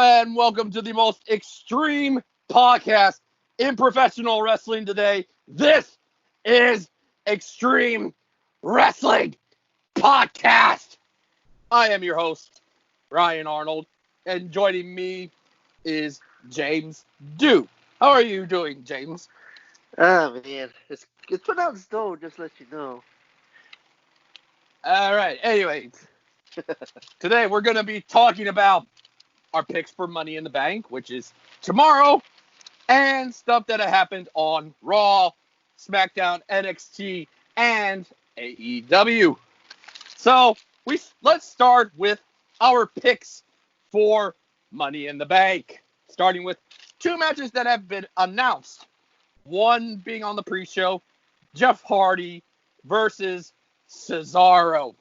and welcome to the most extreme podcast in professional wrestling today. This is Extreme Wrestling Podcast. I am your host, Ryan Arnold, and joining me is James Dew. How are you doing, James? Man, it's pronounced dough, just to let you know. All right, anyway, today we're going to be talking about our picks for Money in the Bank, which is tomorrow, and stuff that happened on Raw, Smackdown, NXT, and AEW. So let's start with our picks for Money in the Bank, starting with two matches that have been announced. One being on the pre-show, Jeff Hardy versus Cesaro.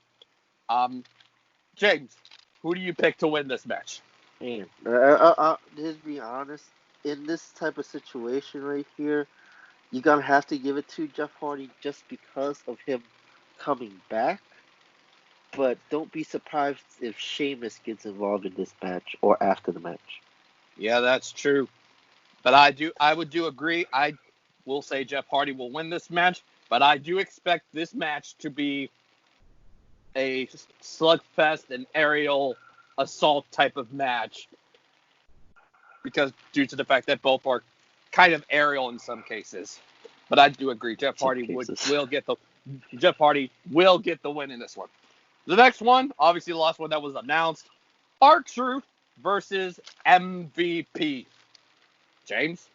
James, who do you pick to win this match? Man, just be honest, in this type of situation right here, you're going to have to give it to Jeff Hardy just because of him coming back. But don't be surprised if Sheamus gets involved in this match or after the match. Yeah, that's true. But I would agree. I will say Jeff Hardy will win this match, but I do expect this match to be a slugfest and aerial assault type of match, because due to the fact that both are kind of aerial in some cases. But I do agree Jeff Hardy will get the win in this one. The next one, obviously the last one that was announced, R-Truth versus MVP. James?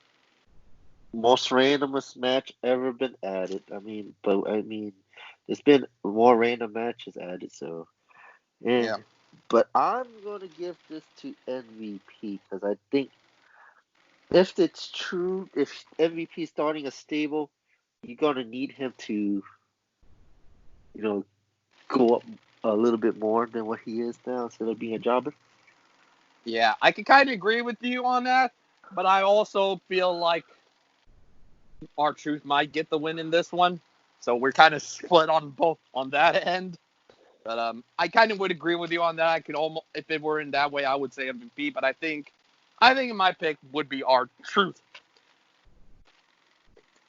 Most randomest match ever been added. There's been more random matches added, so. Yeah. But I'm going to give this to MVP because I think if it's true, if MVP is starting a stable, you're going to need him to, go up a little bit more than what he is now instead of being a jobber. Yeah, I can kind of agree with you on that, but I also feel like R-Truth might get the win in this one. So we're kind of split on both on that end. But I kind of would agree with you on that. I could almost, if it were in that way, I would say MVP. But I think my pick would be R-Truth.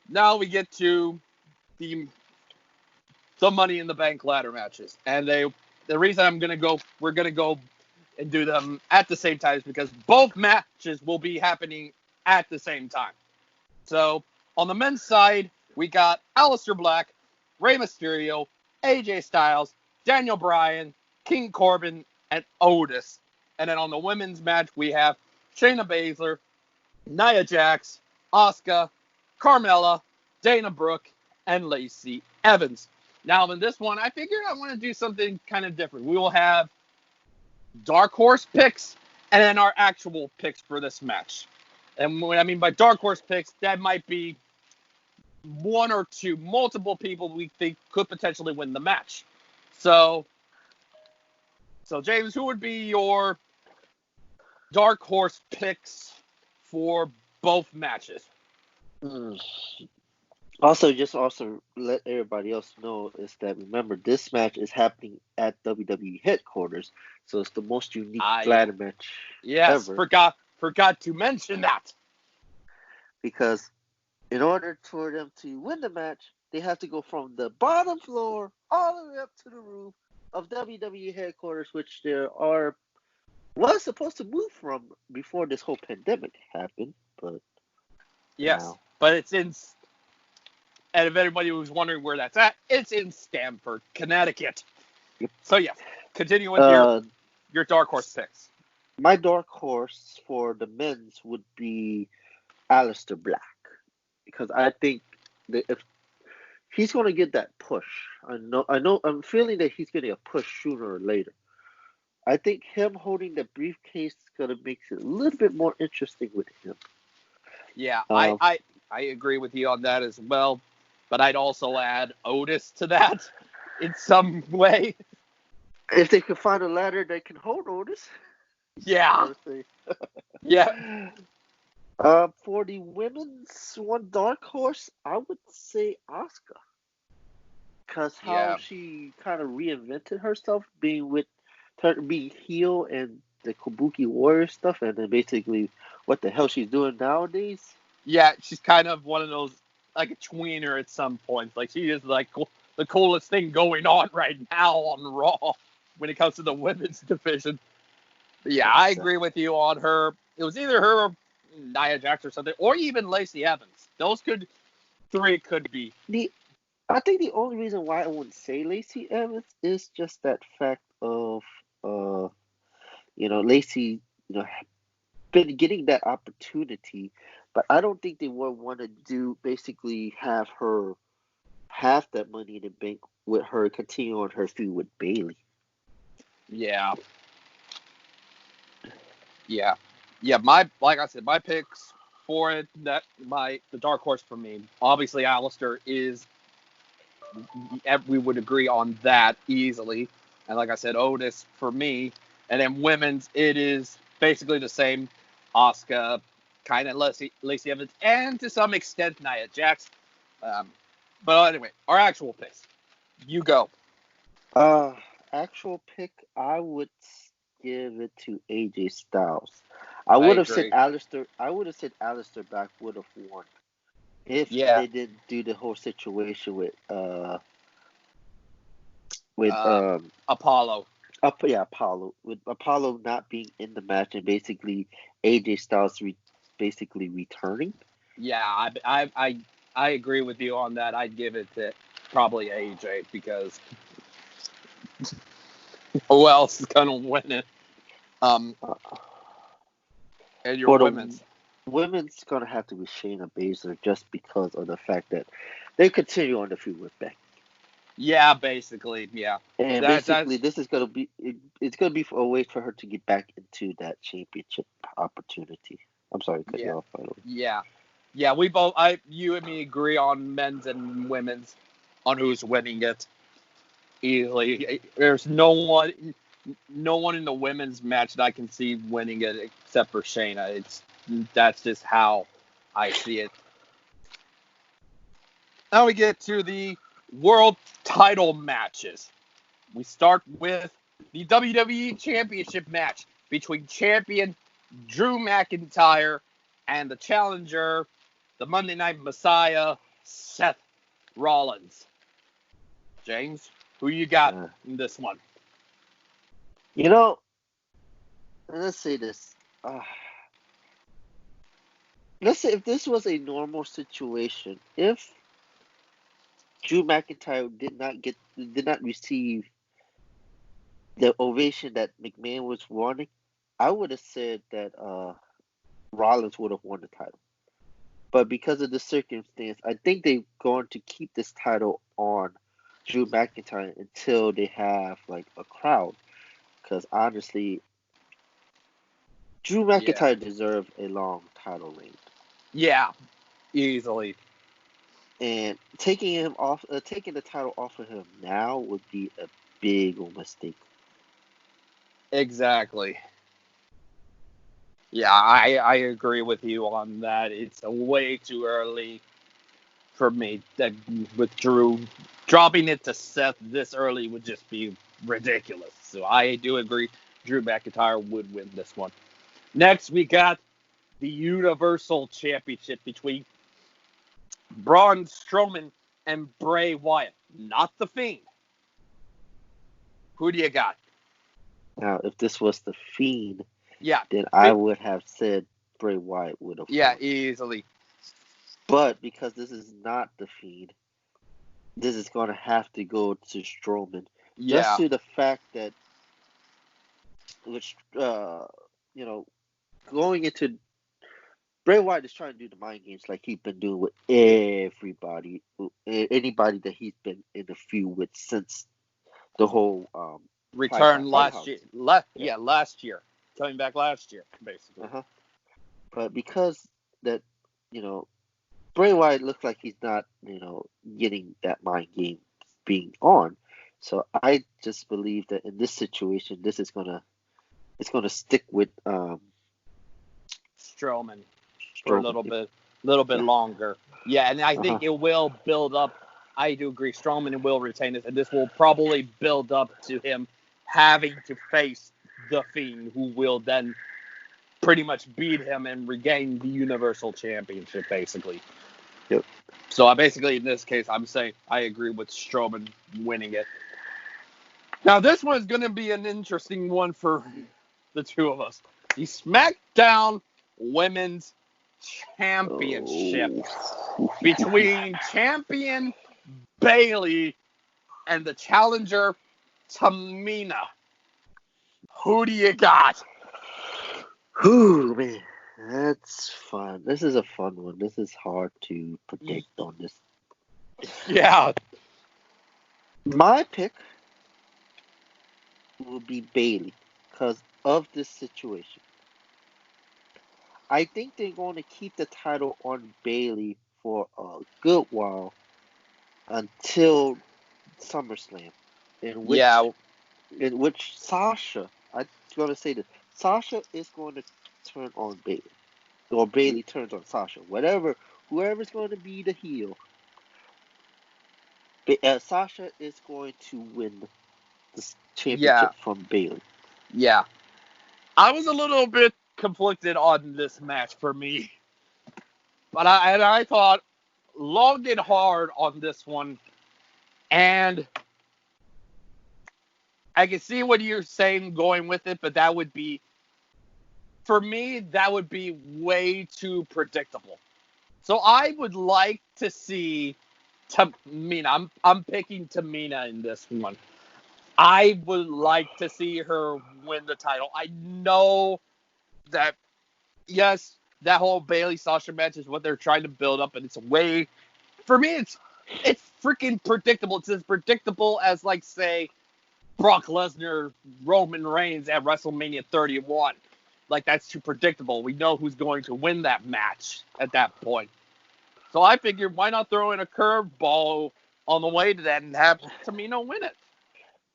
Now we get to the Money in the Bank ladder matches, and the reason we're gonna go and do them at the same time is because both matches will be happening at the same time. So on the men's side, we got Aleister Black, Rey Mysterio, AJ Styles, Daniel Bryan, King Corbin, and Otis. And then on the women's match, we have Shayna Baszler, Nia Jax, Asuka, Carmella, Dana Brooke, and Lacey Evans. Now, in this one, I figured I want to do something kind of different. We will have Dark Horse picks and then our actual picks for this match. And what I mean by Dark Horse picks, that might be one or two, multiple people we think could potentially win the match. So James, who would be your Dark Horse picks for both matches? Also let everybody else know is that, remember, this match is happening at WWE headquarters, so it's the most unique ladder match ever. Forgot to mention that. Because in order for them to win the match, they have to go from the bottom floor all the way up to the roof of WWE headquarters, which was supposed to move from before this whole pandemic happened, but yes, now. But it's in. And if anybody was wondering where that's at, it's in Stamford, Connecticut. Yep. So yeah, continue with your Dark Horse picks. My Dark Horse for the men's would be Aleister Black, because I think that if he's going to get that push, I'm feeling that he's getting a push sooner or later. I think him holding the briefcase is going to make it a little bit more interesting with him. Yeah, I agree with you on that as well. But I'd also add Otis to that in some way. If they can find a ladder that can hold Otis. Yeah. Yeah. For the women's one Dark Horse, I would say Asuka. Because how she kind of reinvented herself, being heel and the Kabuki Warrior stuff, and then basically what the hell she's doing nowadays. Yeah, she's kind of one of those, like a tweener at some points. Like, she is like the coolest thing going on right now on Raw when it comes to the women's division. But yeah, I agree with you on her. It was either her or Nia Jax or something, or even Lacey Evans. Those three could be. I think the only reason why I wouldn't say Lacey Evans is just that fact of, Lacey, been getting that opportunity, but I don't think they would want to basically have her have that Money in the Bank with her continue on her feud with Bayley. Yeah. Like I said, my picks for it, the dark horse for me, obviously Alistair is. We would agree on that easily, and like I said, Otis for me, and then women's, it is basically the same. Asuka, kind of Lacey Evans, and to some extent Nia Jax. But anyway, our actual picks. You go. Actual pick, I would give it to AJ Styles. I would have said Alistair. I would have said Alistair Black would have won if they didn't do the whole situation with Apollo. Apollo. With Apollo not being in the match and basically AJ Styles basically returning. Yeah, I agree with you on that. I'd give it to probably AJ because who else is gonna win it? And your women's. Women's gonna have to be Shayna Baszler just because of the fact that they continue on the feud with Becky. Yeah, basically, yeah. And basically, this is gonna be it's gonna be a way for her to get back into that championship opportunity. I'm sorry, cut you off. By the way. Yeah. We both, you and me agree on men's and women's on who's winning it easily. There's no one in the women's match that I can see winning it except for Shayna. That's just how I see it. Now we get to the world title matches. We start with the WWE Championship match between champion Drew McIntyre and the challenger, the Monday Night Messiah, Seth Rollins. James, who you got in this one? Let's say this. Let's say if this was a normal situation, if Drew McIntyre did not receive the ovation that McMahon was wanting, I would have said that Rollins would have won the title. But because of the circumstance, I think they're going to keep this title on Drew McIntyre until they have like a crowd. Because honestly, Drew McIntyre deserved a long title reign. Yeah, easily. And taking the title off of him now would be a big mistake. Exactly. Yeah, I agree with you on that. It's way too early for me. That with Drew dropping it to Seth this early would just be ridiculous. So I do agree. Drew McIntyre would win this one. Next, we got the Universal Championship between Braun Strowman and Bray Wyatt. Not the Fiend. Who do you got? Now, if this was the Fiend, then I would have said Bray Wyatt would have. Yeah, easily. But because this is not the Fiend, this is going to have to go to Strowman. Yeah. Just to the fact that, going into Bray Wyatt is trying to do the mind games like he's been doing with anybody that he's been in a feud with since the whole return last year. Last year. Coming back last year, basically. But because that, Bray Wyatt looks like he's not, getting that mind game being on. So I just believe that in this situation, it's gonna stick with Strowman for a little bit longer. Yeah, and I think it will build up. I do agree. Strowman will retain this, and this will probably build up to him having to face The Fiend, who will then pretty much beat him and regain the Universal Championship, basically. Yep. So basically, in this case, I'm saying I agree with Strowman winning it. Now, this one's going to be an interesting one for the two of us. The Smackdown Women's Championship between champion Bayley and the challenger Tamina. Who do you got? Ooh, man, that's fun. This is a fun one. This is hard to predict on this. Yeah. My pick will be Bayley because of this situation. I think they're going to keep the title on Bayley for a good while until SummerSlam, in which Sasha, I'm going to say this, Sasha is going to turn on Bayley, or Bayley turns on Sasha. Whoever's going to be the heel, Sasha is going to win the championship from Bayley. Yeah. I was a little bit conflicted on this match for me. But I thought long and hard on this one. And I can see what you're saying going with it, but that would be, for me, that would be way too predictable. So I would like to see Tamina. I'm picking Tamina in this one. I would like to see her win the title. I know that, yes, that whole Bayley Sasha match is what they're trying to build up, and it's way, for me, it's freaking predictable. It's as predictable as, like, say, Brock Lesnar, Roman Reigns at WrestleMania 31. Like, that's too predictable. We know who's going to win that match at that point. So I figured, why not throw in a curveball on the way to that and have Tamina win it?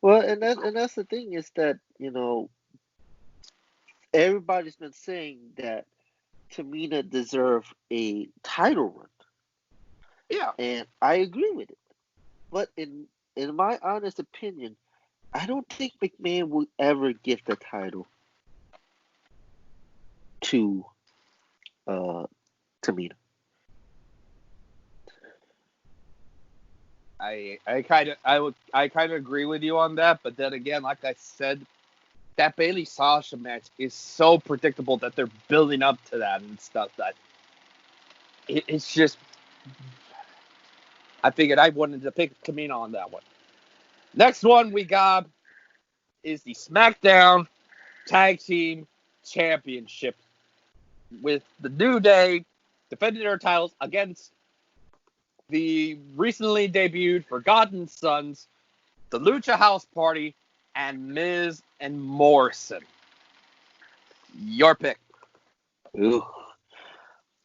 Well, and that's the thing is that, everybody's been saying that Tamina deserves a title run. Yeah. And I agree with it. But in my honest opinion, I don't think McMahon will ever give the title to Tamina. I kind of agree with you on that, but then again, like I said, that Bayley Sasha match is so predictable that they're building up to that and stuff that it's just. I figured I wanted to pick Tamina on that one. Next one we got is the SmackDown Tag Team Championship with the New Day defending their titles against the recently debuted Forgotten Sons, the Lucha House Party, and Miz and Morrison. Your pick. Ooh.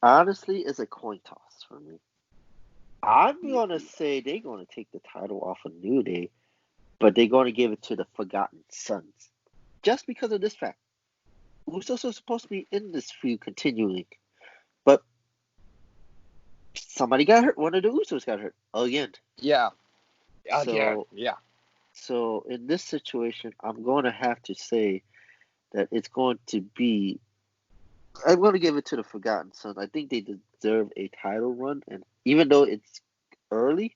Honestly, it's a coin toss for me. I'm going to say they're going to take the title off of New Day, but they're going to give it to the Forgotten Sons. Just because of this fact. Usos are supposed to be in this feud continuing, but somebody got hurt. One of the Usos got hurt again. Yeah. So in this situation, I'm going to have to say that it's going to be. I'm going to give it to the Forgotten Sons. I think they deserve a title run, and even though it's early,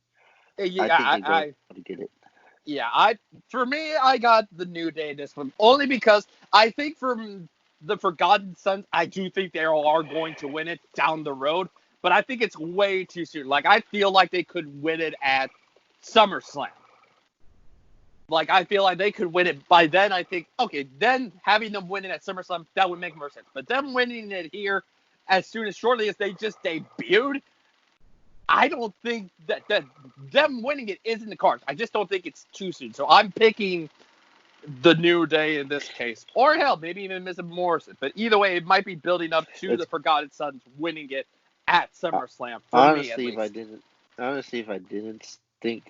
I think they're going to get it. Yeah, for me, I got the New Day this one only because I think from the Forgotten Sons, I do think they are going to win it down the road, but I think it's way too soon. Like, I feel like they could win it at SummerSlam. Like, I feel like they could win it by then. I think, okay, then having them win it at SummerSlam, that would make more sense. But them winning it here shortly as they just debuted, I don't think that them winning it is in the cards. I just don't think it's too soon. So I'm picking the New Day in this case. Or hell, maybe even Miz and Morrison. But either way, it might be building up to the Forgotten Sons winning it at SummerSlam for me, at least. Honestly, if I didn't think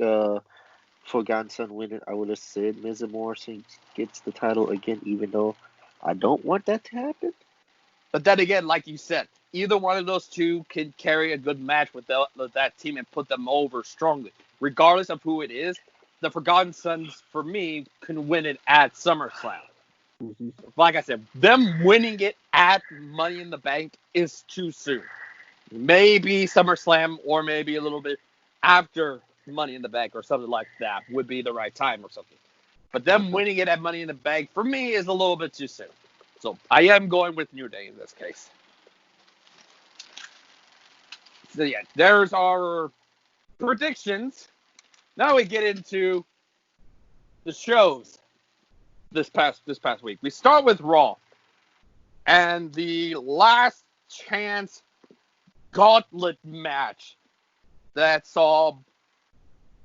Forgotten Son win it, I would have said Miz and Morrison gets the title again, even though I don't want that to happen. But then again, like you said, either one of those two can carry a good match with that team and put them over strongly. Regardless of who it is, the Forgotten Sons, for me, can win it at SummerSlam. Mm-hmm. Like I said, them winning it at Money in the Bank is too soon. Maybe SummerSlam or maybe a little bit after Money in the Bank or something like that would be the right time or something. But them Okay. winning it at Money in the Bank for me is a little bit too soon. So I am going with New Day in this case. So yeah, there's our predictions. Now we get into the shows this past week. We start with Raw and the last chance gauntlet match that saw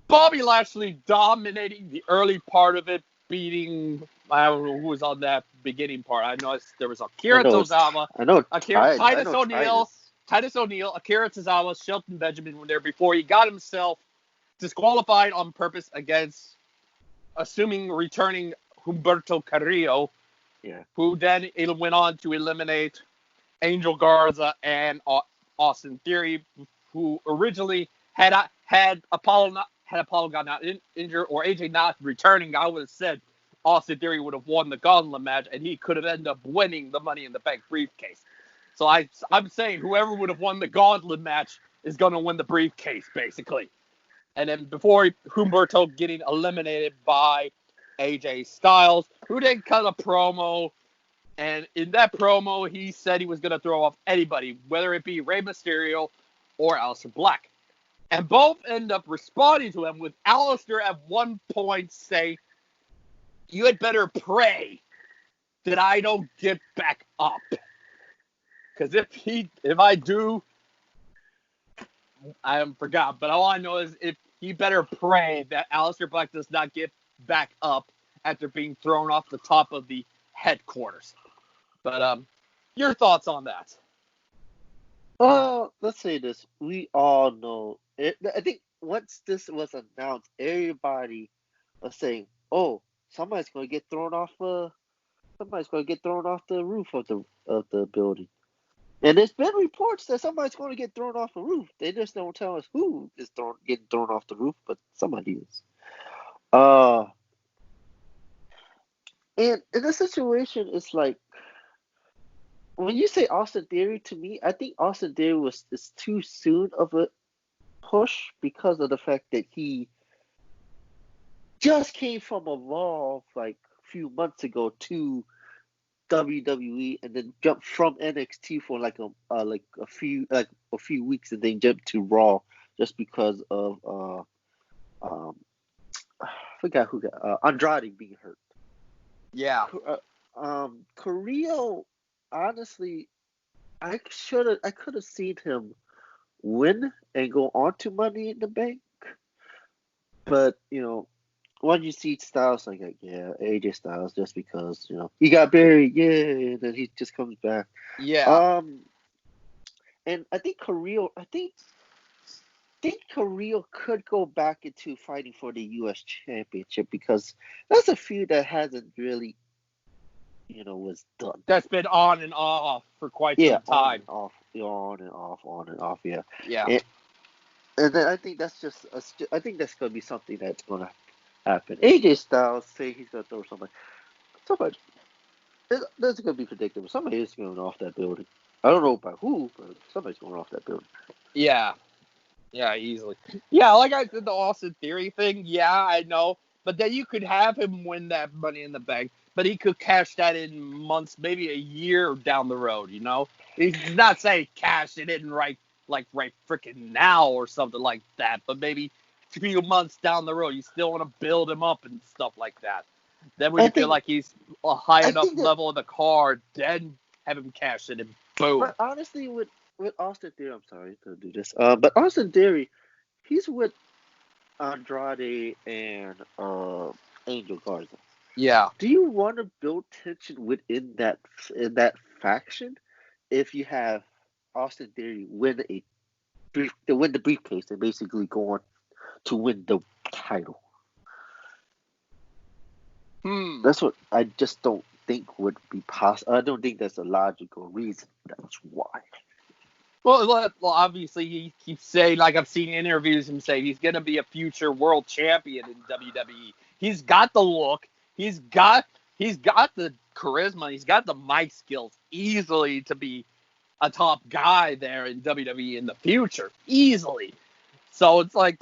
Bobby Lashley dominating the early part of it, beating, I don't know who was on that beginning part. I know there was I Akira know it's. Tozawa, I know I Titus know O'Neil, Titus. Akira Tozawa, Shelton Benjamin were there before he got himself disqualified on purpose against, assuming returning Humberto Carrillo, Yeah. who then went on to eliminate Angel Garza and Austin Theory, who originally had Apollo got not injured or AJ not returning, I would have said Austin Theory would have won the Gauntlet match and he could have ended up winning the Money in the Bank briefcase. So I'm saying whoever would have won the Gauntlet match is going to win the briefcase, basically. And then before Humberto getting eliminated by AJ Styles, who then cut a promo. And in that promo, he said he was going to throw off anybody, whether it be Rey Mysterio or Aleister Black. And both end up responding to him with Aleister at one point say, "You had better pray that I don't get back up. Because if I do, I forgot. But all I know is if he better pray that Aleister Black does not get back up after being thrown off the top of the headquarters." But your thoughts on that? Let's say this. We all know. I think once this was announced, everybody was saying, "Oh, somebody's going to get thrown off. Somebody's going to get thrown off the roof of the building." And there's been reports that somebody's going to get thrown off the roof. They just don't tell us who is getting thrown off the roof, but somebody is. Uh, and in this situation, it's like when you say Austin Theory to me, I think Austin Theory is too soon of a push because of the fact that he just came from a Raw like a few months ago to WWE and then jumped from NXT for like a few weeks and then jumped to Raw just because of um I forgot who got Andrade being hurt. Yeah. Carrillo, honestly, I could have seen him win and go on to Money in the Bank, but when you see Styles, like yeah, AJ Styles, just because he got buried, yeah, and then he just comes back. Yeah. And I think Carrillo could go back into fighting for the U.S. Championship because that's a feud that hasn't really, was done. That's been on and off for quite Yeah, some time. on and off, yeah. Yeah. And, and then I think that's I think that's gonna be something that's gonna happen. AJ Styles say he's gonna throw somebody. That's gonna be predictable. Somebody is going off that building. I don't know about who, but somebody's going off that building. Yeah. Yeah, easily. Yeah, like I said, the Austin Theory thing, yeah, I know. But then you could have him win that Money in the Bank, but he could cash that in months, maybe a year down the road, He's not saying cash it in right freaking now or something like that, but maybe a few months down the road. You still want to build him up and stuff like that. Then when I you feel think like he's a high I enough think that, level of the card, then have him cash it and boom. but honestly, with Austin Theory, I'm sorry to do this. But Austin Theory, he's with Andrade and Angel Garza. Yeah. Do you want to build tension within that faction if you have Austin Theory win the briefcase and basically go on to win the title? That's what I just don't think would be possible. I don't think that's a logical reason. That's why. Well, obviously he keeps saying, like I've seen interviews him say he's going to be a future world champion in WWE. He's got the look. He's got the charisma. He's got the mic skills easily to be a top guy there in WWE in the future. Easily. So it's like,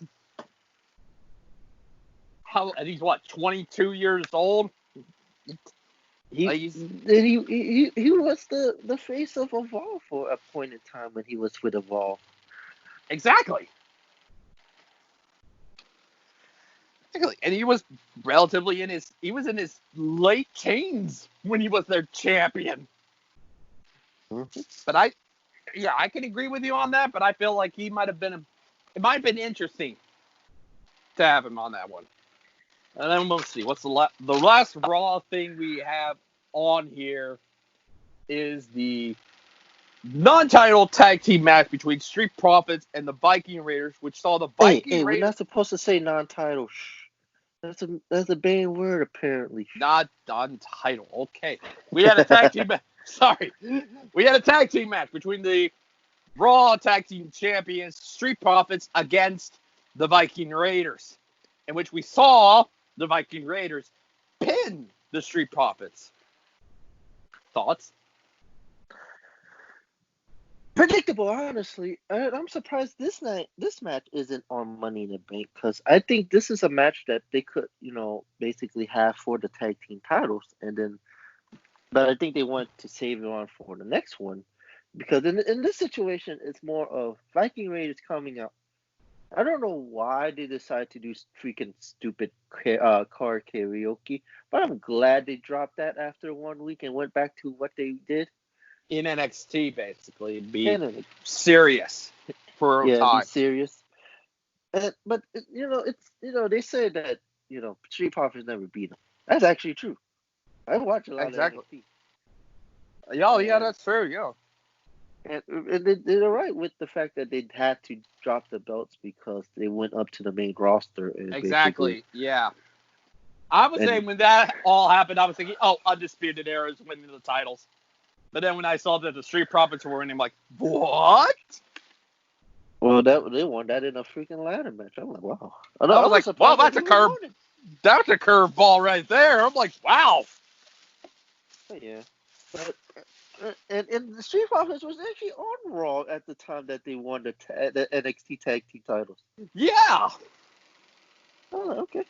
and he's what, 22 years old? He was the face of Evolve for a point in time when he was with Evolve. Exactly. And he was relatively in his late teens when he was their champion. Mm-hmm. But I can agree with you on that, but I feel like it might have been interesting to have him on that one. And then we'll see. What's the last Raw thing we have on here is the non-title tag team match between Street Profits and the Viking Raiders, which saw the Viking Raiders. We're not supposed to say non-title. Shh. That's a banned word, apparently. Not non-title. Okay. We had a tag team match. Sorry. We had a tag team match between the Raw Tag Team Champions, Street Profits, against the Viking Raiders, in which we saw the Viking Raiders pin the Street Profits. Thoughts? Predictable, honestly. I'm surprised this match isn't on Money in the Bank, because I think this is a match that they could, basically have for the tag team titles, but I think they want to save it on for the next one, because in this situation, it's more of Viking Raiders coming out. I don't know why they decided to do freaking stupid car karaoke, but I'm glad they dropped that after 1 week and went back to what they did. In NXT, basically, be serious for a time. Be serious. But they say that Street Profits never beat them. That's actually true. I watch a lot of NXT. Yeah, that's true. Yeah. And they're right with the fact that they had to drop the belts because they went up to the main roster. And exactly. Yeah. I was saying when that all happened, I was thinking, Undisputed Era is winning the titles. But then when I saw that the Street Profits were winning, I'm like, what? Well, they won that in a freaking ladder match. I'm like, wow. I was like, wow, that's a curve. That's a curveball right there. I'm like, wow. Yeah. But and the Street Profits was actually on Raw at the time that they won the NXT Tag Team titles. Yeah. Oh, okay.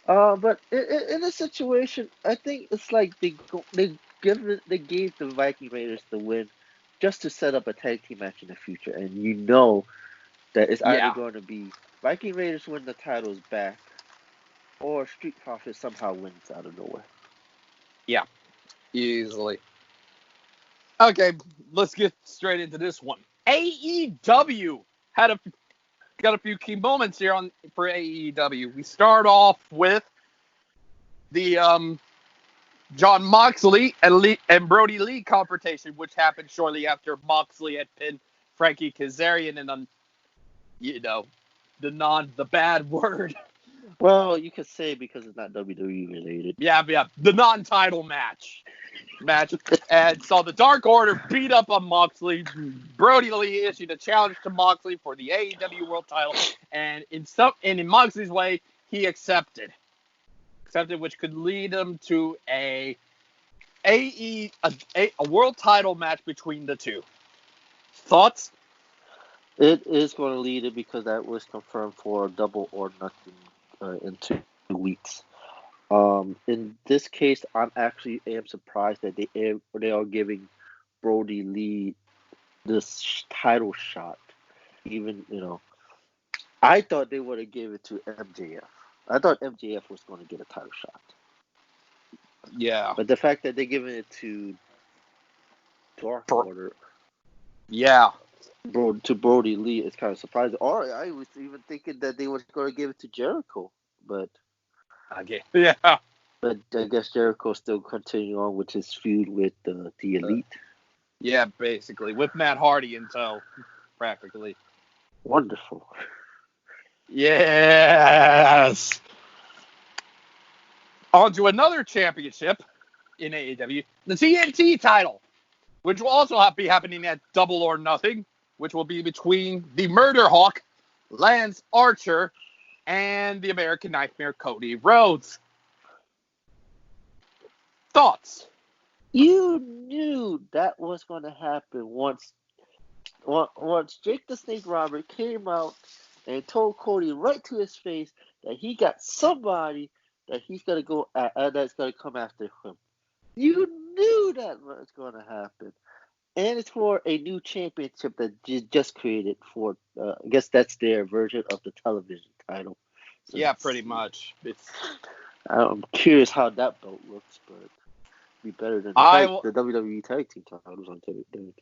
But in this situation, I think it's like they gave the Viking Raiders the win just to set up a tag team match in the future, and that it's either going to be Viking Raiders win the titles back, or Street Profits somehow wins out of nowhere. Yeah, easily. Okay, let's get straight into this one. AEW got a few key moments here for AEW. We start off with the Jon Moxley and Brody Lee confrontation, which happened shortly after Moxley had pinned Frankie Kazarian in the bad word. Well, you could say because it's not WWE related. Yeah, the non-title match. And so the Dark Order beat up on Moxley. Brody Lee issued a challenge to Moxley for the AEW World Title, and in Moxley's way, he accepted, which could lead him to a World Title match between the two. Thoughts? It is going to lead it because that was confirmed for Double or Nothing in 2 weeks. In this case, I'm surprised that they are giving Brody Lee this title shot. Even I thought they would have given it to MJF. I thought MJF was going to get a title shot. Yeah. But the fact that they're giving it to Dark Order, to Brody Lee is kind of surprising. Or I was even thinking that they were going to give it to Jericho, but. Okay. Yeah. But I guess Jericho's still continuing on with his feud with the Elite. Yeah, basically. With Matt Hardy in tow, practically. Wonderful. Yes! On to another championship in AEW, the TNT title, which will also be happening at Double or Nothing, which will be between the Murder Hawk, Lance Archer, and the American Nightmare, Cody Rhodes. Thoughts? You knew that was going to happen once Jake the Snake Robert came out and told Cody right to his face that he got somebody that he's going to go that's going to come after him. You knew that was going to happen. And it's for a new championship that just created for, I guess that's their version of the television title. So Yeah, pretty much. I'm curious how that belt looks, but it'd be better than the WWE tag team titles on television.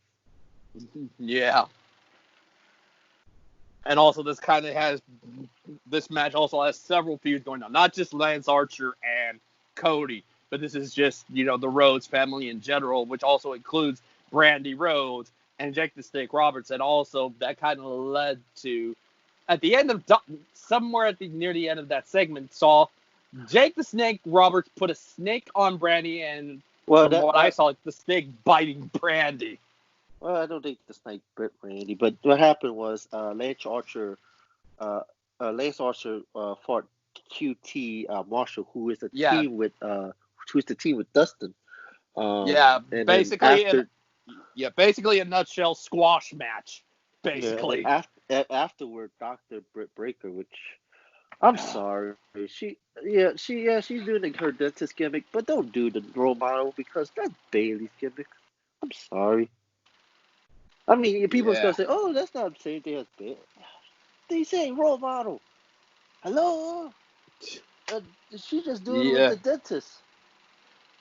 Yeah. And also, this match also has several feuds going on. Not just Lance Archer and Cody, but this is just, the Rhodes family in general, which also includes Brandy Rhodes and Jake the Snake Roberts. And also, that kind of led to, at the end of, near the end of that segment, saw Jake the Snake Roberts put a snake on Brandy, and I saw, the snake biting Brandy. Well, I don't think the snake bit Randy, but what happened was Lance Archer fought QT Marshall, who is the team with Dustin. Basically a nutshell squash match. Basically. Yeah, and afterward, Dr. Britt Baker, which I'm sorry, she's doing her dentist gimmick, but don't do the role model because that's Bailey's gimmick. I'm sorry. I mean, people's gonna say, "Oh, that's not the same thing as Bailey." They say role model. Hello, she's just doing it with the dentist.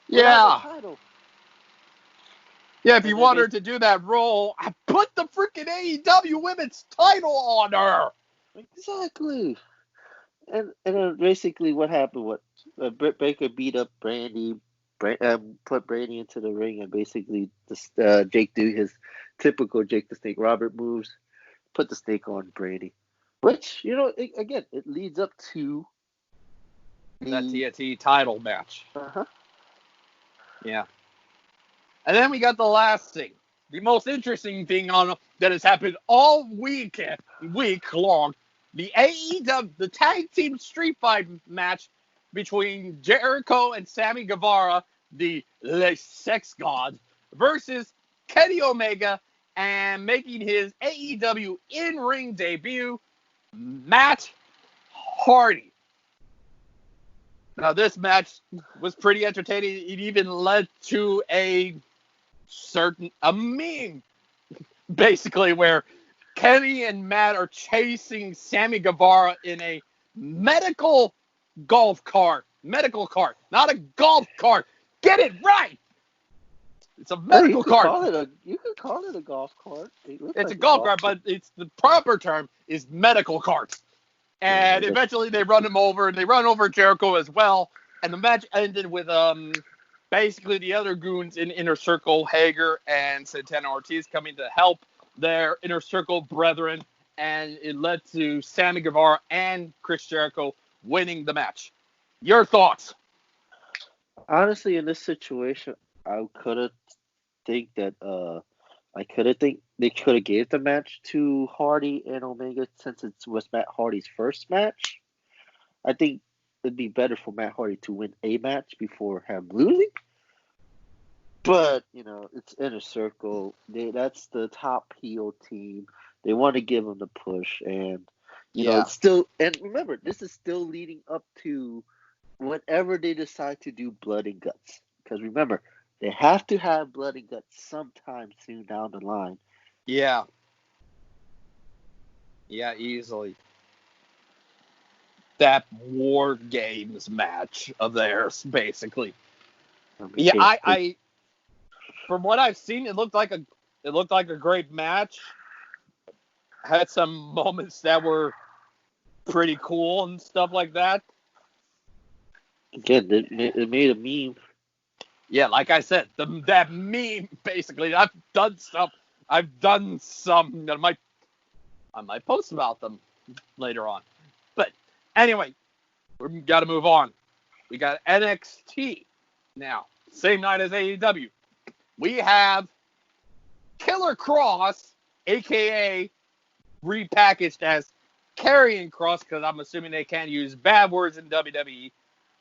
Yeah. Yeah, if you want her to do that role, put the freaking AEW Women's title on her. Exactly. And then basically what happened was Britt Baker beat up Brandy, put Brandy into the ring, and basically Jake do his typical Jake the Snake Robert moves, put the snake on Brandy, which it leads up to that TNT title match. Uh-huh. Yeah. And then we got the last thing, the most interesting thing that has happened all week long. The AEW, the tag team street fight match between Jericho and Sammy Guevara, the Sex God, versus Kenny Omega, and making his AEW in-ring debut, Matt Hardy. Now, this match was pretty entertaining. It even led to a meme, basically, where Kenny and Matt are chasing Sammy Guevara in a medical cart, not a golf cart. Get it right. It's a medical cart. You can call it a golf cart. It's a golf cart, but the proper term is medical cart. And eventually they run him over, and they run over Jericho as well. And the match ended with basically the other goons in Inner Circle, Hager and Santana Ortiz, coming to help their Inner Circle brethren, and it led to Sammy Guevara and Chris Jericho winning the match. Your thoughts? Honestly, in this situation, I could have think they could have gave the match to Hardy and Omega since it was Matt Hardy's first match. I think it'd be better for Matt Hardy to win a match before him losing. But, it's Inner Circle. That's the top heel team. They want to give them the push. And, it's still... And remember, this is still leading up to whenever they decide to do Blood and Guts. Because remember, they have to have Blood and Guts sometime soon down the line. Yeah. Yeah, easily. That War Games match of theirs, basically. I from what I've seen, it looked like a great match. Had some moments that were pretty cool and stuff like that. Again, it made a meme. Yeah, like I said, that meme, basically. I've done some. I might post about them later on. But anyway, we've got to move on. We got NXT now. Same night as AEW. We have Killer Cross, a.k.a. repackaged as Karrion Kross, because I'm assuming they can't use bad words in WWE.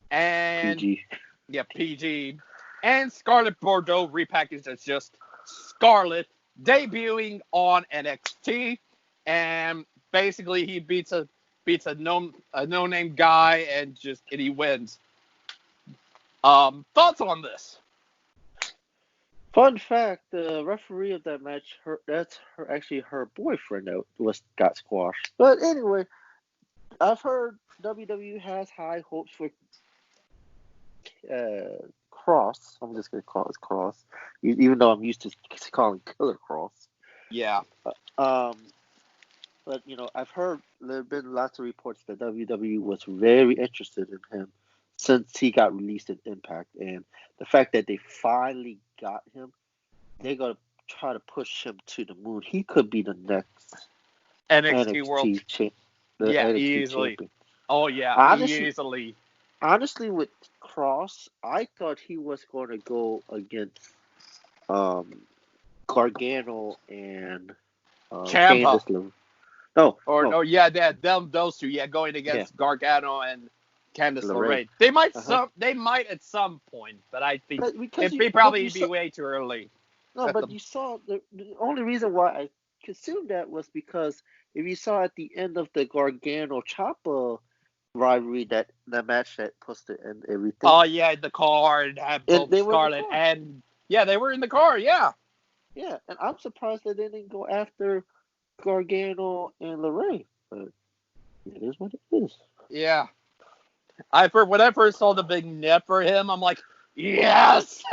And PG. Yeah, PG. and Scarlett Bordeaux repackaged as just Scarlett, debuting on NXT, and basically he beats a no name guy and he wins. Thoughts on this? Fun fact: the referee of that match, actually her boyfriend that got squashed. But anyway, I've heard WWE has high hopes for Cross. I'm just gonna call it Cross, even though I'm used to calling Killer Cross. Yeah. But I've heard there have been lots of reports that WWE was very interested in him since he got released in Impact, and the fact that they finally got him, they're gonna try to push him to the moon. He could be the next NXT World NXT easily. champion. Oh yeah, easily. Honestly, with Cross, I thought he was going to go against Gargano and Candice LeRae. Those two. Yeah, going against Gargano and Candice LeRae. They might they might at some point, but I think it'd probably be way too early. No, but you saw the only reason why I consumed that was because if you saw at the end of the Gargano Ciampa rivalry, that match that posted and everything. Oh yeah, the car and had both Scarlett and they were in the car. Yeah. Yeah, and I'm surprised that they didn't go after Gargano and LeRae, but it is what it is. Yeah. When I first saw the big net for him, I'm like, yes!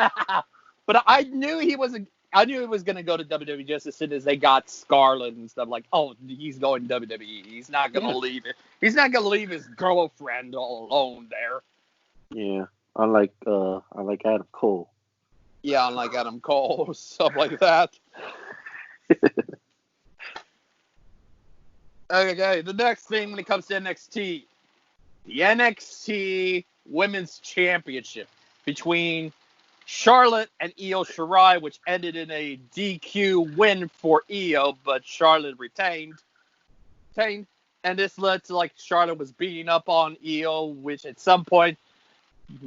But I knew he was going to go to WWE just as soon as they got Scarlett and stuff. Like, oh, he's going to WWE. He's not going to leave it. He's not going to leave his girlfriend all alone there. Yeah, unlike Adam Cole. Yeah, unlike Adam Cole, stuff like that. Okay, the next thing when it comes to NXT, the NXT Women's Championship between Charlotte and Io Shirai, which ended in a DQ win for Io, but Charlotte retained. And this led to Charlotte was beating up on Io, which at some point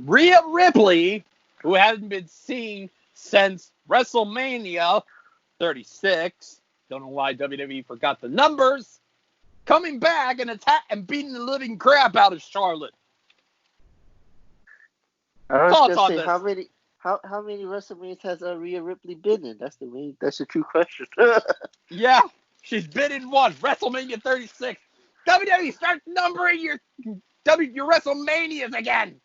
Rhea Ripley, who hadn't been seen since WrestleMania 36, don't know why WWE forgot the numbers, coming back and beating the living crap out of Charlotte. Thoughts on this? How many WrestleManias has Rhea Ripley been in? That's the true question. Yeah, she's been in one, WrestleMania 36. WWE, start numbering your WrestleManias again.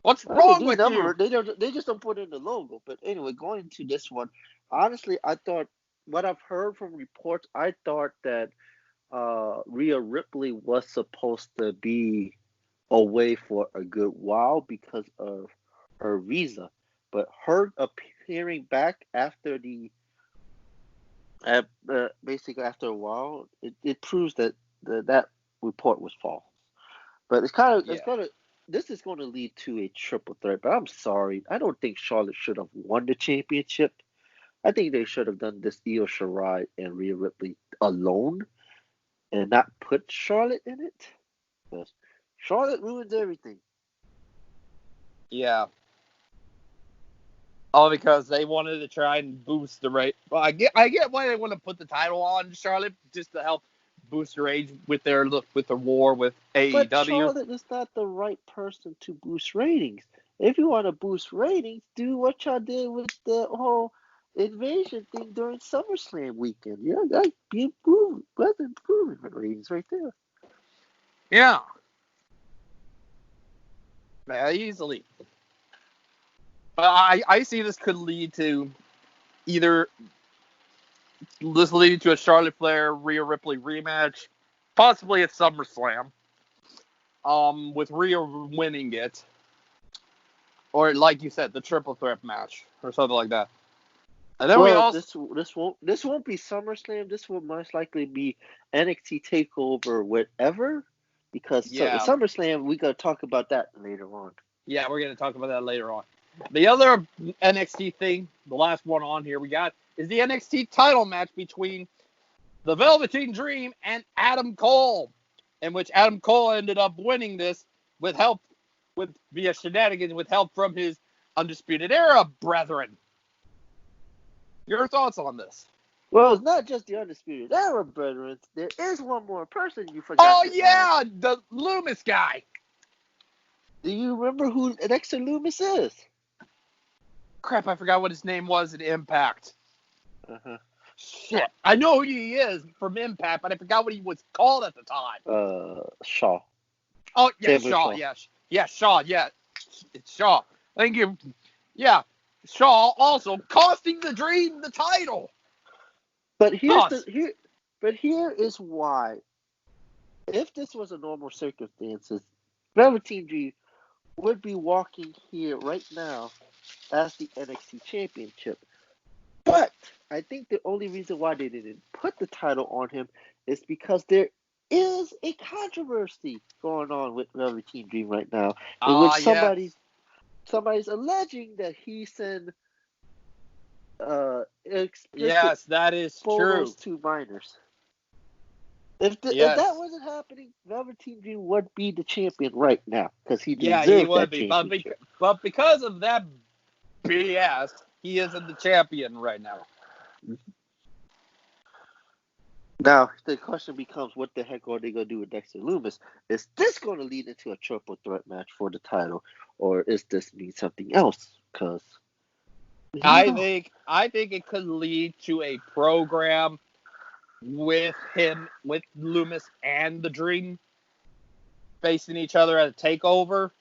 What's wrong with you? They just don't put in the logo. But anyway, going into this one, honestly, I thought what I've heard from reports, I thought that Rhea Ripley was supposed to be away for a good while because of her visa, but her appearing back after basically after a while, it proves that that report was false. But this is going to lead to a triple threat. But I'm sorry, I don't think Charlotte should have won the championship. I think they should have done this Io Shirai and Rhea Ripley alone and not put Charlotte in it. Because Charlotte ruins everything. Yeah. Oh, because they wanted to try and boost the rate. Well, I get why they want to put the title on Charlotte, just to help boost her age with the war with AEW. But Charlotte is not the right person to boost ratings. If you want to boost ratings, do what y'all did with the whole invasion thing during SummerSlam weekend. Yeah, that'd be improving ratings right there. Yeah. Easily. I see this could lead to a Charlotte Flair Rhea Ripley rematch, possibly at SummerSlam, with Rhea winning it, or like you said, the triple threat match or something like that. And then this won't be SummerSlam. This will most likely be NXT Takeover, whatever. Because SummerSlam, we gotta talk about that later on. Yeah, we're gonna talk about that later on. The other NXT thing, the last one on here we got, is the NXT title match between the Velveteen Dream and Adam Cole, in which Adam Cole ended up winning this via shenanigans with help from his Undisputed Era brethren. Your thoughts on this? Well, it's not just the Undisputed Era, brethren. There is one more person you forgot Oh, to yeah, add. the Loomis guy. Do you remember who Dexter Loomis is? Crap, I forgot what his name was in Impact. Uh-huh. Shit. I know who he is from Impact, but I forgot what he was called at the time. Shaw. Oh, yeah, Samuel Shaw, Shaw. yes. Yeah, Shaw, yeah. It's Shaw. Thank you. Yeah, Shaw also costing the Dream the title. But here is why. If this was a normal circumstances, Velveteen Dream would be walking here right now as the NXT Championship. But I think the only reason why they didn't put the title on him is because there is a controversy going on with Velveteen Dream right now, in which somebody's alleging that he sent explicit Yes, that is photos true. to minors. If that wasn't happening, Velveteen Dream would be the champion right now because he deserves that championship. But because of that BS, he isn't the champion right now. Now, the question becomes, what the heck are they going to do with Dexter Loomis? Is this going to lead into a triple threat match for the title, or is this mean something else? Because I think it could lead to a program with Loomis and the Dream facing each other at a takeover.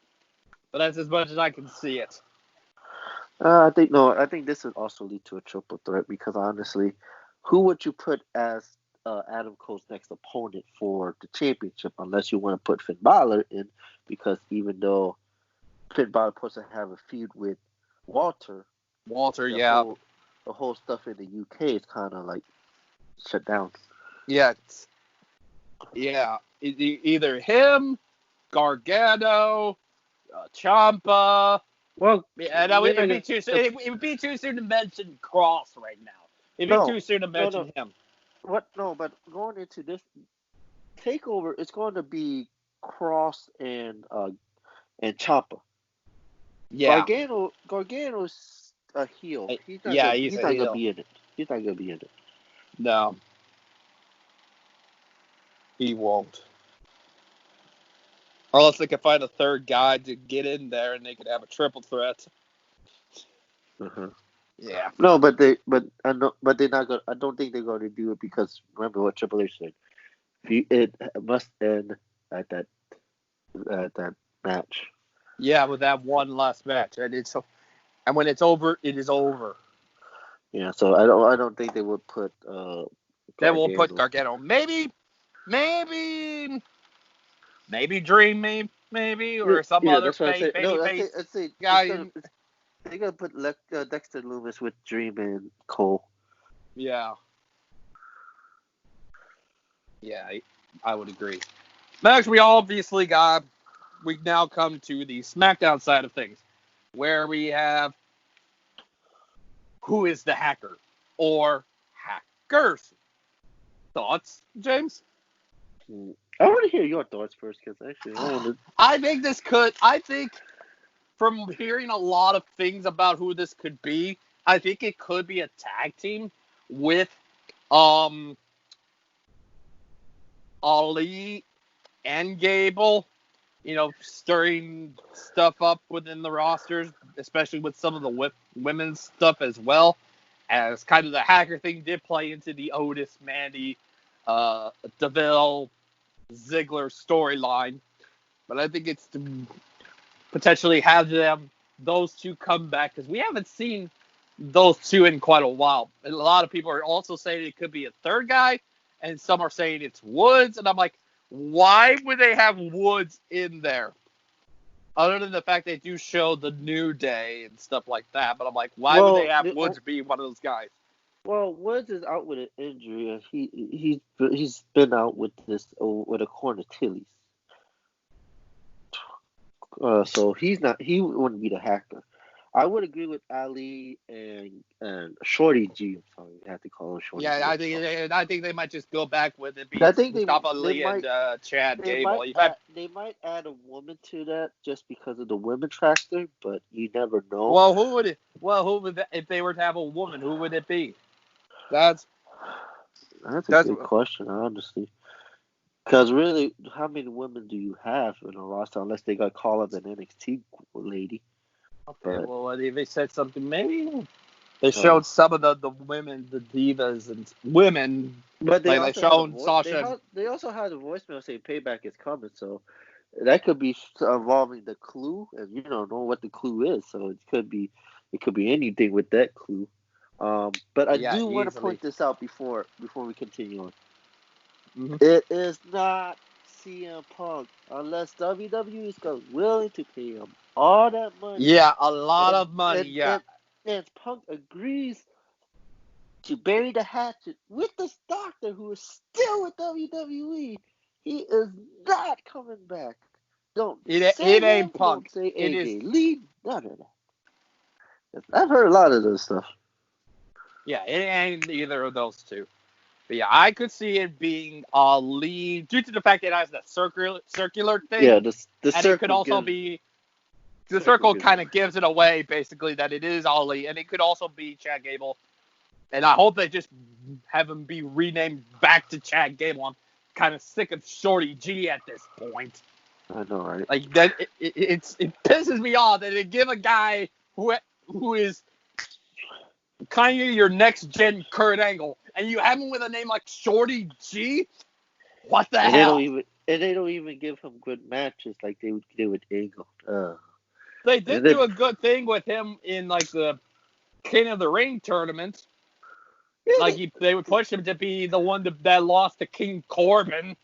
But that's as much as I can see it. I think this would also lead to a triple threat because honestly, who would you put as Adam Cole's next opponent for the championship unless you want to put Finn Balor in? Because even though Finn Balor supposed to have a feud with Walter, the whole stuff in the UK is kind of like shut down. Yeah, either him, Gargano, Ciampa. Well, it'd be too soon. It would be too soon to mention Cross right now. It'd be too soon to mention him. What? No, but going into this takeover, it's going to be Cross and Ciampa. Yeah. Gargano's a heel. He's not gonna be in it. He's not gonna be in it. No. He won't. Unless they can find a third guy to get in there and they could have a triple threat. Uh-huh. Yeah. No, but they're not gonna. I don't think they're going to do it because remember what Triple H said. It must end at that match. Yeah, with that one last match, and when it's over, it is over. Yeah, so I don't think they would put. They will put Gargano. Maybe Dream, maybe, or some other baby face guy. They're gonna put Dexter Loomis with Dream and Cole. Yeah, I would agree. Next, we now come to the SmackDown side of things, where we have who is the hacker or hackers. Thoughts, James? I want to hear your thoughts first, because actually, I think from hearing a lot of things about who this could be, I think it could be a tag team with Ali and Gable, stirring stuff up within the rosters, especially with some of the women's stuff as well, as kind of the hacker thing did play into the Otis, Mandy, DeVille, Ziggler storyline. But I think it's to potentially have those two come back, because we haven't seen those two in quite a while. And a lot of people are also saying it could be a third guy, and some are saying it's Woods, and I'm like, why would they have Woods in there? Other than the fact they do show the New Day and stuff like that, but I'm like, why would they have Woods be one of those guys? Well, Woods is out with an injury, and he's been out with a torn Achilles. So he wouldn't be the hacker. I would agree with Ali and Shorty G. I'm sorry, You have to call him Shorty. Yeah, Diaz, so. I think they might just go back with it being I think Mustafa they Ali and might Chad they Gable. might In fact, add, they might add a woman to that just because of the women factor, but you never know. who would if they were to have a woman? Who would it be? That's That's a that's good question, honestly. Because really, how many women do you have in a roster unless they got called up an NXT lady? okay. But Well, they said something. Maybe they uh, showed some of the women, the divas and women. but they Like they also had a shown voice. Sasha. And, They also had a voicemail saying payback is coming. So that could be involving the clue, and you don't know what the clue is. So it could be anything with that clue. But I yeah, do want to easily. point this out before we continue on. Hmm. It is not CM Punk unless WWE is willing to pay him all that money, Yeah, a lot and of money. and Yeah, and and Punk agrees to bury the hatchet with this doctor who is still with WWE. He is not coming back. Don't say it him. ain't Punk. Don't say It is. AJ Lee. None of that. I've heard a lot of this stuff. Yeah, it ain't either of those two. But yeah, I could see it being a lead due to the fact that it has that circular thing, Yeah, the and it could circle also gives be the circle circle gives it kind of away. gives it away basically that it is Ali, and it could also be Chad Gable. And I hope they just have him be renamed back to Chad Gable. I'm kind of sick of Shorty G at this point. I know, right? Like that, it pisses me off that they give a guy who is kind of your next gen Kurt Angle, and you have him with a name like Shorty G. What the And hell? they don't even give him good matches like they would do with Angle. They And did then do a good thing with him in like the King of the Ring tournament. yeah, Like they would push him to be the one that lost to King Corbin.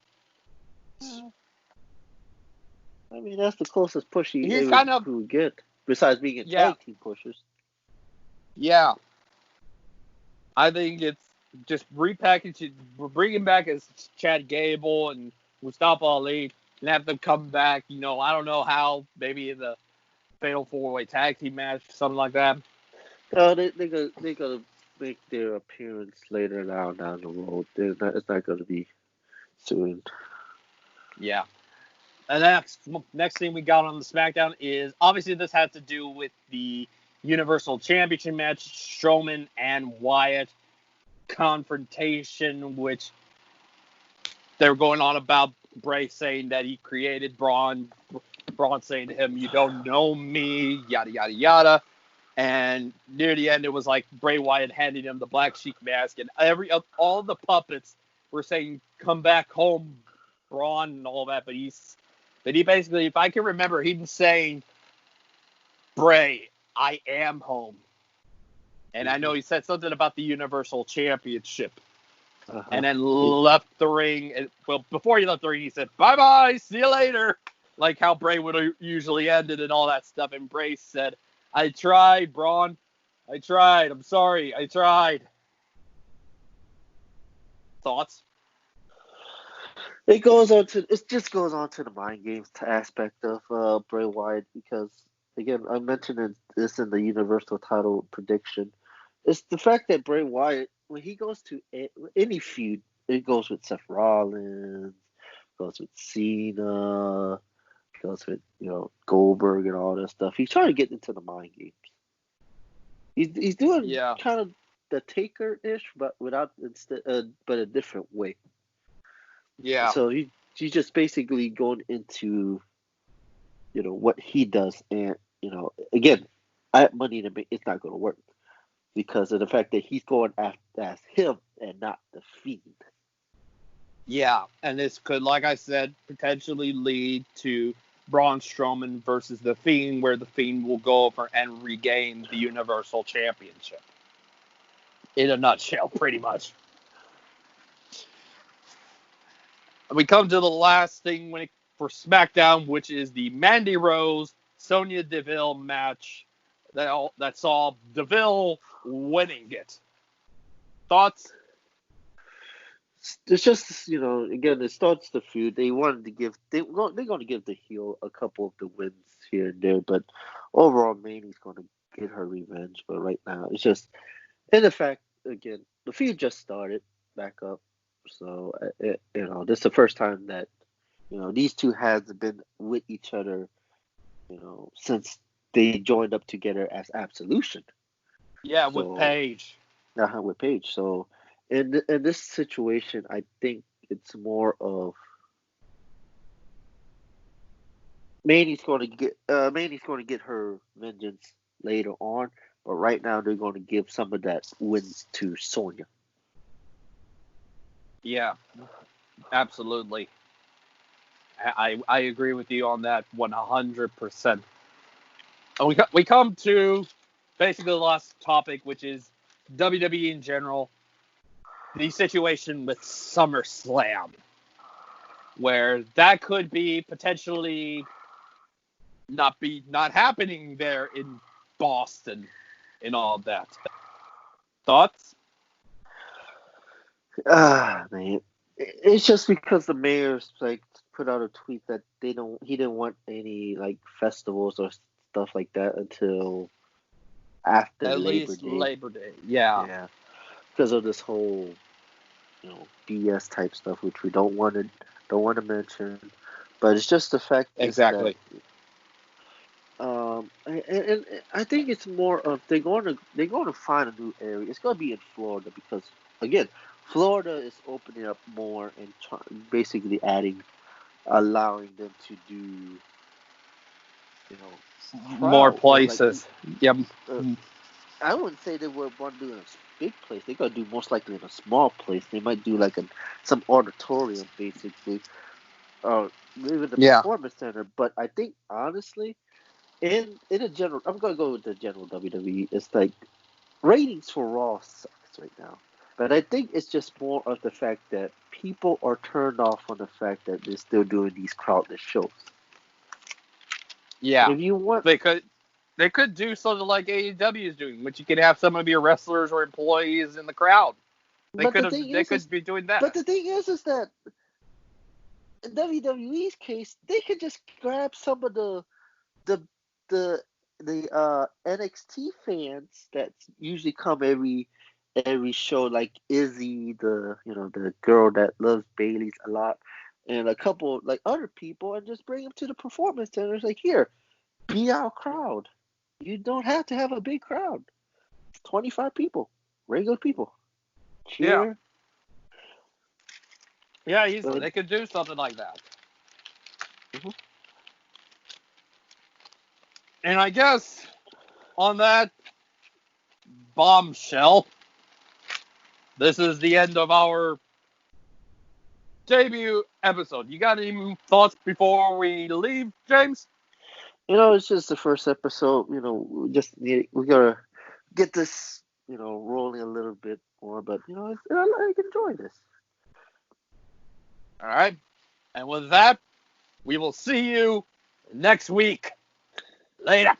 I mean that's the closest push He's kind of he would get besides being a yeah, tag team pushers. yeah. I think it's just repackaging, bringing back as Chad Gable and Mustafa Ali, and have them come back. You know, I don't know how, maybe in the Fatal 4-Way Tag Team match, something like that. No, they gonna make their appearance later down the road. It's not gonna be soon. Yeah. And next thing we got on the SmackDown is obviously this had to do with the Universal Championship match, Strowman and Wyatt confrontation, which they were going on about Bray saying that he created Braun, Braun saying to him, "You don't know me," yada yada yada. And near the end, it was like Bray Wyatt handing him the Black Sheep mask, and all the puppets were saying, "Come back home, Braun," and all that. But he basically, if I can remember, he was saying, "Bray, I am home." And I know he said something about the Universal Championship, Uh-huh. and then left the ring. And, well, before he left the ring, he said, "Bye bye, see you later," like how Bray would usually end it and all that stuff. And Bray said, "I tried, Braun. I tried. I'm sorry. I tried." Thoughts? It just goes on to the mind games aspect of Bray Wyatt because again I mentioned this in the Universal title prediction. It's the fact that Bray Wyatt when he goes to any feud, it goes with Seth Rollins, goes with Cena, goes with Goldberg and all that stuff. He's trying to get into the mind games. He's doing Yeah. kind of the Taker ish, but but a different way. Yeah. So he's just basically going into what he does, and again, at Money in the Bank, it's not going to work because of the fact that he's going as him and not the Fiend. Yeah. And this could, like I said, potentially lead to Braun Strowman versus The Fiend, where The Fiend will go over and regain the Universal Championship. In a nutshell, pretty much. We come to the last thing for SmackDown, which is the Mandy Rose Sonya Deville match that saw Deville winning it. Thoughts? It's just again, it starts the feud. They wanted to give they're going to give the heel a couple of the wins here and there, but overall, Mandy's going to get her revenge. But right now, it's just in the fact again, the feud just started back up. So, this is the first time that, these two has been with each other, since they joined up together as Absolution. Yeah, with So, Paige. with Paige. So, in this situation, I think it's more of Manny's going to get her vengeance later on, but right now they're going to give some of that wins to Sonya. Yeah, absolutely. I agree with you on that 100%. And we come to basically the last topic, which is WWE in general. The situation with SummerSlam, where that could be potentially not happening there in Boston and all that. Thoughts? Man, it's just because the mayor's like put out a tweet that he didn't want any like festivals or stuff like that until after At Labor least Day. Labor Day. Yeah. Yeah, because of this whole BS type stuff, which we don't want to mention, but it's just the fact Exactly. is that and I think it's more of they're going to find a new area. It's going to be in Florida because again, Florida is opening up more and basically allowing them to do More crowd or like places. Yep. I wouldn't say they would want to do it in a big place. They're gonna do most likely in a small place. They might do like some auditorium basically, or maybe the Yeah. performance center. But I think honestly, in a general, I'm gonna go with the general WWE. It's like ratings for Raw sucks right now. But I think it's just more of the fact that people are turned off on the fact that they're still doing these crowdless shows. Yeah. If you want, They could do something like AEW is doing, which you could have some of your wrestlers or employees in the crowd. They but could be doing that. the thing is that in WWE's case, they could just grab some of the the NXT fans that usually come every show, like Izzy, the girl that loves Bailey's a lot, and a couple like other people, and just bring them to the performance centers. Like, here, be our crowd. You don't have to have a big crowd. 25 people, regular people. Yeah. Cheer. Yeah, easily. But, They could do something like that. mhm. And I guess on that bombshell, this is the end of our debut episode. You got any thoughts before we leave, James? It's just the first episode. We gotta get this, rolling a little bit more. But I enjoy this. All right. And with that, we will see you next week. Later.